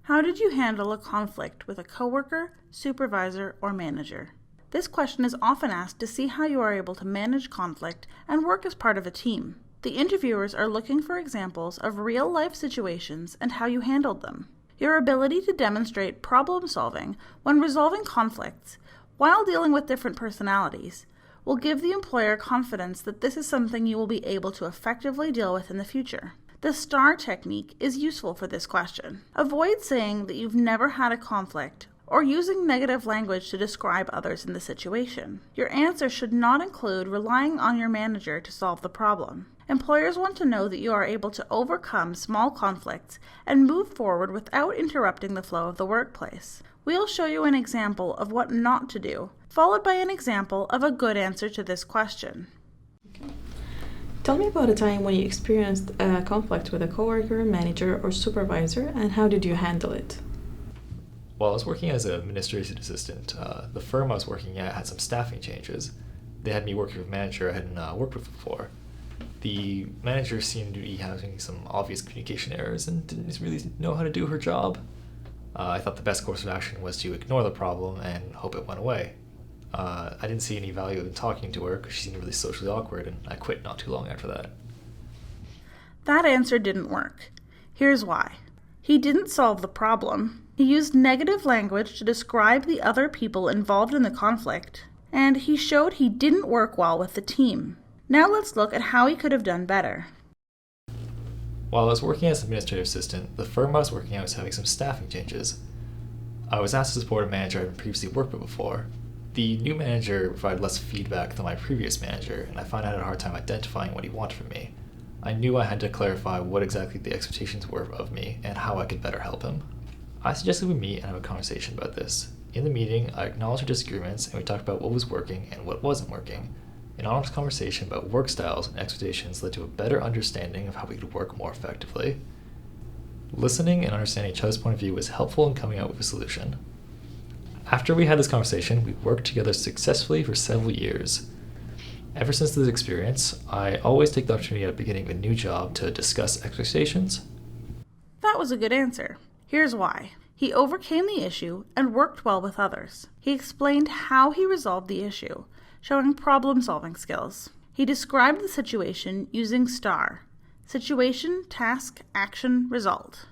How did you handle a conflict with a coworker, supervisor, or manager? This question is often asked to see how you are able to manage conflict and work as part of a team. The interviewers are looking for examples of real-life situations and how you handled them. Your ability to demonstrate problem-solving when resolving conflicts while dealing with different personalities will give the employer confidence that this is something you will be able to effectively deal with in the future. The STAR technique is useful for this question. Avoid saying that you've never had a conflict or using negative language to describe others in the situation. Your answer should not include relying on your manager to solve the problem. Employers want to know that you are able to overcome small conflicts and move forward without interrupting the flow of the workplace. We'll show you an example of what not to do, followed by an example of a good answer to this question. Okay. Tell me about a time when you experienced a conflict with a coworker, manager, or supervisor, and how did you handle it? While I was working as an administration assistant, the firm I was working at had some staffing changes. They had me working with a manager I hadn't worked with before. The manager seemed to be having some obvious communication errors and didn't really know how to do her job. I thought the best course of action was to ignore the problem and hope it went away. I didn't see any value in talking to her because she seemed really socially awkward, and I quit not too long after that. That answer didn't work. Here's why. He didn't solve the problem. He used negative language to describe the other people involved in the conflict, and he showed he didn't work well with the team. Now let's look at how he could have done better. While I was working as an administrative assistant, the firm I was working at was having some staffing changes. I was asked to support a manager I had previously worked with before. The new manager provided less feedback than my previous manager, and I found I had a hard time identifying what he wanted from me. I knew I had to clarify what exactly the expectations were of me and how I could better help him. I suggested we meet and have a conversation about this. In the meeting, I acknowledged our disagreements and we talked about what was working and what wasn't working. An honest conversation about work styles and expectations led to a better understanding of how we could work more effectively. Listening and understanding each other's point of view was helpful in coming up with a solution. After we had this conversation, we worked together successfully for several years. Ever since this experience, I always take the opportunity at the beginning of a new job to discuss expectations. That was a good answer. Here's why. He overcame the issue and worked well with others. He explained how he resolved the issue, showing problem-solving skills. He described the situation using STAR: situation, task, action, result.